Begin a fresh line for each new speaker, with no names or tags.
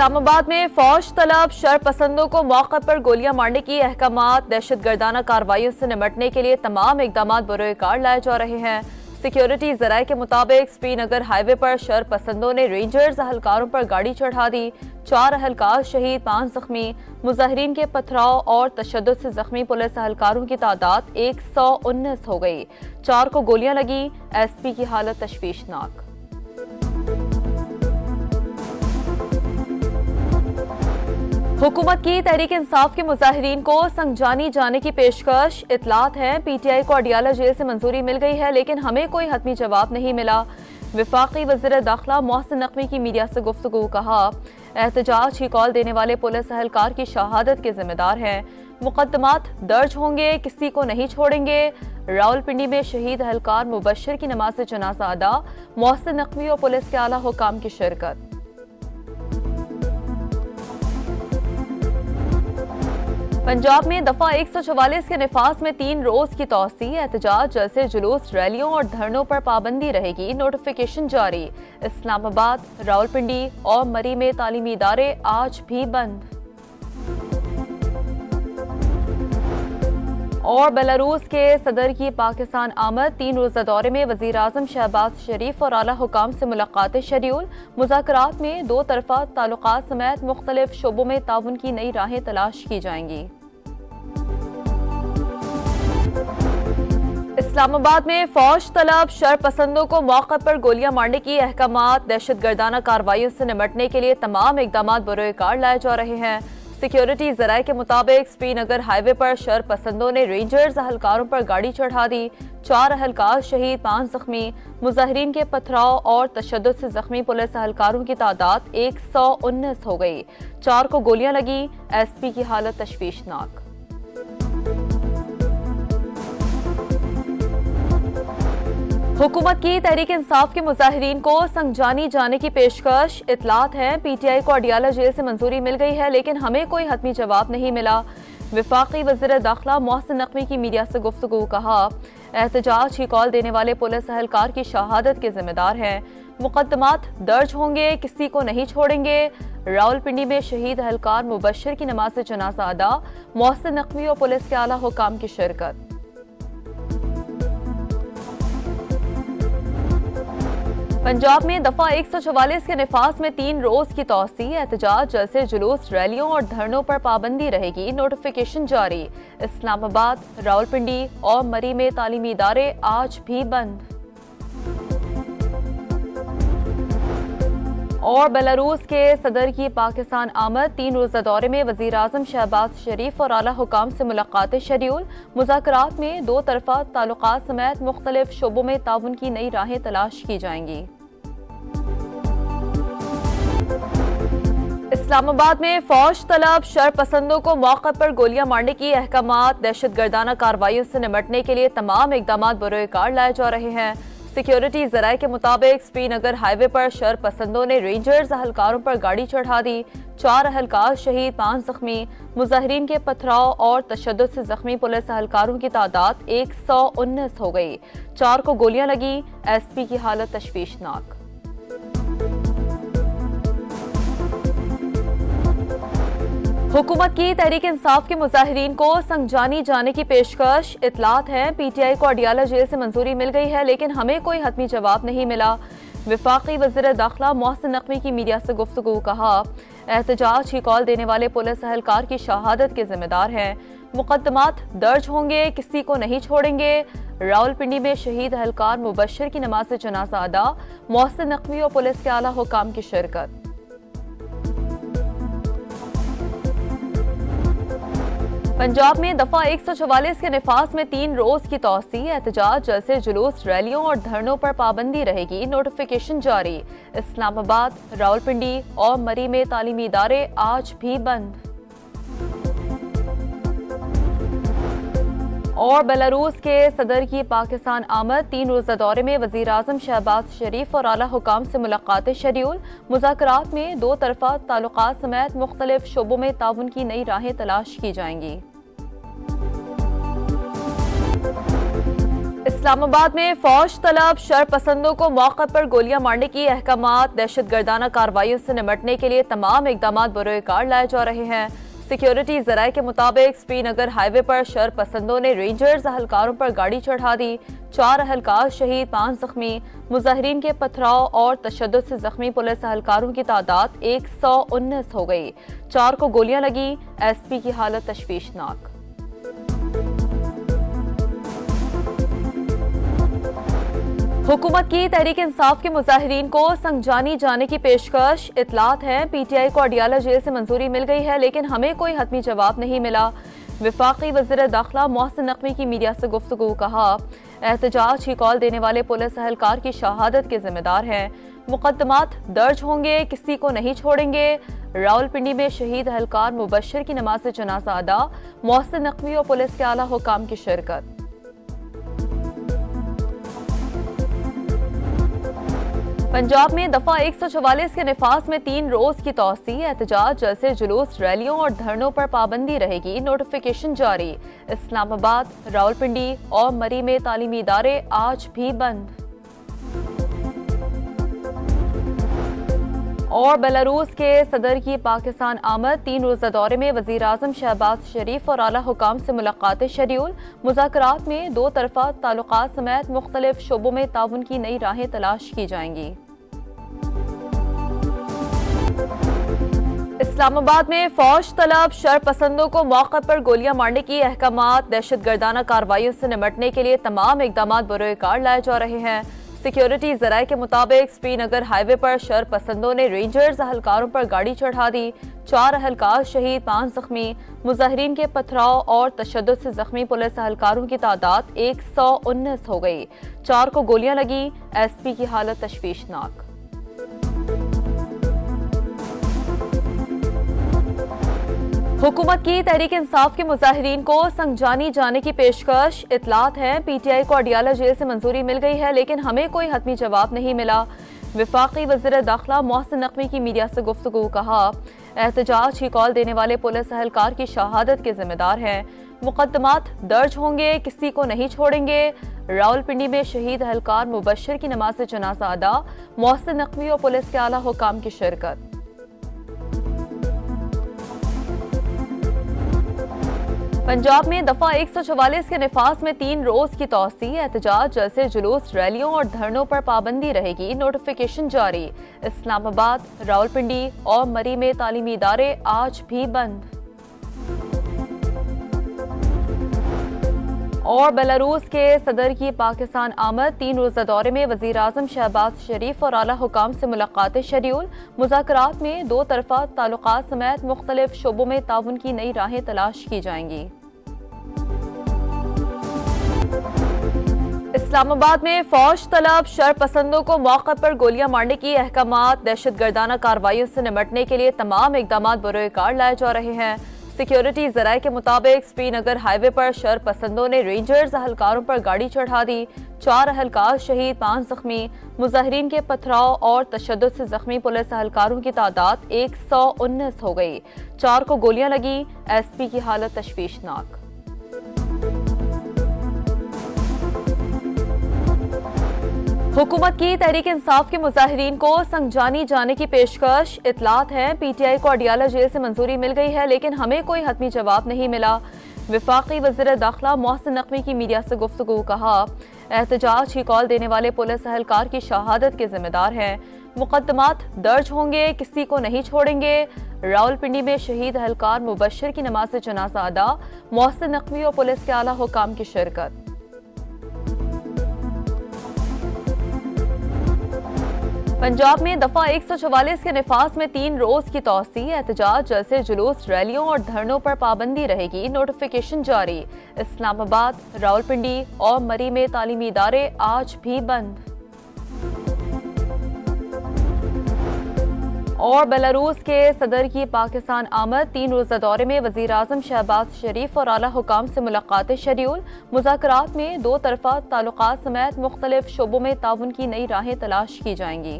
इस्लामाबाद में फौज तलब शरपसंदों को मौके पर गोलियां मारने की अहकामात। दहशतगर्दाना कार्रवाइयों से निपटने के लिए तमाम इकदाम बरोकार लाए जा रहे हैं। सिक्योरिटी जराये के मुताबिक श्रीनगर हाईवे पर शरपसंदों ने रेंजर्स अहलकारों पर गाड़ी चढ़ा दी। 4 अहलकार शहीद, 5 जख्मी। मुजाहिरीन के पथराव और तशद्दुद से जख्मी पुलिस अहलकारों की तादाद 119 हो गई। 4 को गोलियां लगी। SP की हालत तशवीशनाक। हुकूमत की तहरीक इंसाफ के मुजाहिरीन को संगजानी जाने की पेशकश। इतलात है PTI को अडियाला जेल से मंजूरी मिल गई है, लेकिन हमें कोई हतमी जवाब नहीं मिला। वफाकी वज़ीर दाखिला मोहसिन नकवी की मीडिया से गुफ्तगू। कहा, एहतजाज की कॉल देने वाले पुलिस अहलकार की शहादत के जिम्मेदार हैं। मुकदमात दर्ज होंगे, किसी को नहीं छोड़ेंगे। रावलपिंडी में शहीद अहलकार मुबशर की नमाज जनाजा अदा। मोहसिन नकवी और पुलिस के आला हुकाम की शिरकत। पंजाब में दफा 144 के निफाज में 3 रोज की तौसी। एहतजाज, जलसे, जुलूस, रैलियों और धरनों पर पाबंदी रहेगी। नोटिफिकेशन जारी। इस्लामाबाद, रावलपिंडी और मरी में तालीमी इदारे आज भी बंद। और बेलारूस के सदर की पाकिस्तान आमद। 3 रोजा दौरे में वजीर आजम शहबाज शरीफ और आला हुकाम से मुलाकातें शेड्यूल। मुज़ाकरात में 2 तरफा ताल्लुकात समेत मुख्तलिफ शोबों में ताउन की नई राहें तलाश की जाएंगी। इस्लामाबाद में फौज तलब शरपसंदों को मौके पर गोलियां मारने की अहकामात। दहशतगर्दाना कार्रवाइयों से निपटने के लिए तमाम इकदाम बरोकार लाए जा रहे हैं। सिक्योरिटी जराये के मुताबिक श्रीनगर हाईवे पर शरपसंदों ने रेंजर्स अहलकारों पर गाड़ी चढ़ा दी। 4 अहलकार शहीद, 5 जख्मी। मुजाहिरीन के पथराव और तशद्दुद से जख्मी पुलिस अहलकारों की तादाद 119 हो गई। 4 को गोलियां लगी। SP की हालत तशवीशनाक। हुकूमत की तहरीक इंसाफ के मुजाहिरीन को संगजानी जाने की पेशकश। इतलात है PTI को अडियाला जेल से मंजूरी मिल गई है, लेकिन हमें कोई हतमी जवाब नहीं मिला। वफाकी वज़ीर दाखिला मोहसिन नकवी की मीडिया से गुफ्तगू। कहा, एहतजाज की कॉल देने वाले पुलिस अहलकार की शहादत के जिम्मेदार हैं। मुकदमात दर्ज होंगे, किसी को नहीं छोड़ेंगे। रावलपिंडी में शहीद अहलकार मुबशर की नमाज जनाजा अदा। मोहसिन नकवी और पुलिस के आला हुकाम की शिरकत। पंजाब में दफा 144 के निफाज में 3 रोज की तौसी। एहतजाज, जलसे, जुलूस, रैलियों और धरनों पर पाबंदी रहेगी। नोटिफिकेशन जारी। इस्लामाबाद, रावलपिंडी और मरी में तालीमी इदारे आज भी बंद। और बेलारूस के सदर की पाकिस्तान आमद। 3 रोजा दौरे में वजीर आजम शहबाज शरीफ और आला हुकाम से मुलाकातें शेड्यूल। मुज़ाकरात में 2 तरफा ताल्लुकात समेत मुख्तलिफ शोबों में ताउन की नई राहें तलाश की जाएंगी। इस्लामाबाद में फौज तलब शरपसंदों को मौके पर गोलियां मारने की अहकामात। दहशतगर्दाना कार्रवाइयों से निपटने के लिए तमाम इकदाम बरोकार लाए जा रहे हैं। सिक्योरिटी जराये के मुताबिक श्रीनगर हाईवे पर शरपसंदों ने रेंजर्स अहलकारों पर गाड़ी चढ़ा दी। 4 अहलकार शहीद, 5 जख्मी। मुजाहिरीन के पथराव और तशद्दुद से जख्मी पुलिस अहलकारों की तादाद 119 हो गई। 4 को गोलियां लगी। SP की हालत तशवीशनाक। हुकूमत की तहरीक इंसाफ के मुजाहिरीन को संगजानी जाने की पेशकश। इतलात है PTI को अडियाला जेल से मंजूरी मिल गई है, लेकिन हमें कोई हतमी जवाब नहीं मिला। वफाकी वज़ीर दाखिला मोहसिन नकवी की मीडिया से गुफ्तगू। कहा, एहतजाज की कॉल देने वाले पुलिस अहलकार की शहादत के जिम्मेदार हैं। मुकदमात दर्ज होंगे, किसी को नहीं छोड़ेंगे। रावलपिंडी में शहीद अहलकार मुबशर की नमाज जनाजा अदा। मोहसिन नकवी और पुलिस के आला हुकाम की शिरकत। पंजाब में दफा 144 के निफाज में 3 रोज की तौसी। एहतजाज, जलसे, जुलूस, रैलियों और धरनों पर पाबंदी रहेगी। नोटिफिकेशन जारी। इस्लामाबाद, रावलपिंडी और मरी में तालीमी इदारे आज भी बंद। और बेलारूस के सदर की पाकिस्तान आमद। 3 रोजा दौरे में वजीर आजम शहबाज शरीफ और आला हुकाम से मुलाकातें शेड्यूल। मुज़ाकरात में 2 तरफा ताल्लुकात समेत मुख्तलिफ शोबों में ताउन की नई राहें तलाश की जाएंगी। इस्लामाबाद में फौज तलब शरपसंदों को मौके पर गोलियां मारने की अहकामात, दहशतगर्दाना कार्रवाइयों से निपटने के लिए तमाम इकदाम बरोकार लाए जा रहे हैं। सिक्योरिटी जराये के मुताबिक श्रीनगर हाईवे पर शरपसंदों ने रेंजर्स अहलकारों पर गाड़ी चढ़ा दी। 4 अहलकार शहीद, 5 जख्मी। मुजाहिरीन के पथराव और तशद्दुद से जख्मी पुलिस अहलकारों की तादाद 119 हो गई। 4 को गोलियां लगी। SP की हालत तशवीशनाक। हुकूमत की तहरीक इंसाफ के मुजाहिरीन को संजानी जाने की पेशकश। इतलात है PTI को अडियाला जेल से मंजूरी मिल गई है, लेकिन हमें कोई हतमी जवाब नहीं मिला। वफाकी वज़ीर दाखिला मोहसिन नकवी की मीडिया से गुफ्तगू। कहा, एहतजाज की कॉल देने वाले पुलिस अहलकार की शहादत के जिम्मेदार हैं। मुकदमात दर्ज होंगे, किसी को नहीं छोड़ेंगे। रावलपिंडी में शहीद अहलकार मुबशर की नमाज जनाजा अदा। मोहसिन नकवी और पुलिस के आला हुकाम की शिरकत। पंजाब में दफा 144 के निफाज में 3 रोज की तौसी। एहतजाज, जलसे, जुलूस, रैलियों और धरनों पर पाबंदी रहेगी। नोटिफिकेशन जारी। इस्लामाबाद, रावलपिंडी और मरी में तालीमी इदारे आज भी बंद। और बेलारूस के सदर की पाकिस्तान आमद। 3 रोजा दौरे में वजीर आजम शहबाज शरीफ और आला हुकाम से मुलाकातें शेड्यूल। मुज़ाकरात में 2 तरफा ताल्लुकात समेत मुख्तलिफ शोबों में ताउन की नई राहें तलाश की जाएंगी। इस्लामाबाद में फौज तलब शरपसंदों को मौके पर गोलियां मारने की अहकामात, दहशतगर्दाना कार्रवाइयों से निपटने के लिए तमाम इकदाम बरोकार लाए जा रहे हैं। सिक्योरिटी जराये के मुताबिक श्रीनगर हाईवे पर शरपसंदों ने रेंजर्स अहलकारों पर गाड़ी चढ़ा दी। 4 अहलकार शहीद, 5 जख्मी। मुजाहिरीन के पथराव और तशद्दुद से जख्मी पुलिस अहलकारों की तादाद 119 हो गई। 4 को गोलियां लगी। SP की हालत तशवीशनाक। हुकूमत की तहरीक इंसाफ के मुजाहिरीन को संजानी जाने की पेशकश। इतलात है PTI को अडियाला जेल से मंजूरी मिल गई है, लेकिन हमें कोई हतमी जवाब नहीं मिला। वफाकी वज़ीर दाखिला मोहसिन नकवी की मीडिया से गुफ्तगू। कहा, एहतजाज की कॉल देने वाले पुलिस अहलकार की शहादत के जिम्मेदार हैं। मुकदमात दर्ज होंगे, किसी को नहीं छोड़ेंगे। रावलपिंडी में शहीद अहलकार मुबशर की नमाज जनाजा अदा। मोहसिन नकवी और पुलिस के आला हुकाम की शिरकत। पंजाब में दफा 144 के निफाज में 3 रोज की तौसी। एहतजाज, जलसे, जुलूस, रैलियों और धरनों पर पाबंदी रहेगी। नोटिफिकेशन जारी। इस्लामाबाद, रावलपिंडी और मरी में तालीमी इदारे आज भी बंद। और बेलारूस के सदर की पाकिस्तान आमद। 3 रोजा दौरे में वजीर आजम शहबाज शरीफ और आला हुकाम से मुलाकातें शेड्यूल। मुज़ाकरात में 2 तरफा ताल्लुकात समेत मुख्तलिफ शोबों में ताउन की नई राहें तलाश की जाएंगी। इस्लामाबाद में फौज तलब शरपसंदों को मौके पर गोलियां मारने की अहकामात, दहशतगर्दाना कार्रवाइयों से निपटने के लिए तमाम इकदाम बरोकार लाए जा रहे हैं। सिक्योरिटी जराये के मुताबिक श्रीनगर हाईवे पर शरपसंदों ने रेंजर्स अहलकारों पर गाड़ी चढ़ा दी। 4 अहलकार शहीद, 5 जख्मी। मुजाहिरीन के पथराव और तशद्दुद से जख्मी पुलिस अहलकारों की तादाद 119 हो गई। 4 को गोलियां लगी। SP की हालत तशवीशनाक। हुकूमत की तहरीक इंसाफ के मुजाहिरीन को संजानी जाने की पेशकश। इतलात है PTI को अडियाला जेल से मंजूरी मिल गई है, लेकिन हमें कोई हतमी जवाब नहीं मिला। वफाकी वज़ीर दाखिला मोहसिन नकवी की मीडिया से गुफ्तगू। कहा, एहतजाज की कॉल देने वाले पुलिस अहलकार की शहादत के जिम्मेदार हैं। मुकदमात दर्ज होंगे, किसी को नहीं छोड़ेंगे। रावलपिंडी में शहीद अहलकार मुबशर की नमाज जनाजा अदा। मोहसिन नकवी और पुलिस के आला हुकाम की शिरकत। पंजाब में दफा 144 के निफाज में 3 रोज की तौसी। एहतजाज, जलसे, जुलूस, रैलियों और धरनों पर पाबंदी रहेगी। नोटिफिकेशन जारी। इस्लामाबाद, रावलपिंडी और मरी में तालीमी इदारे आज भी बंद। और बेलारूस के सदर की पाकिस्तान आमद। 3 रोजा दौरे में वजीर आजम शहबाज शरीफ और आला हुकाम से मुलाकातें शेड्यूल। मुज़ाकरात में 2 तरफा ताल्लुकात समेत मुख्तलिफ शोबों में ताउन की नई राहें तलाश की जाएंगी।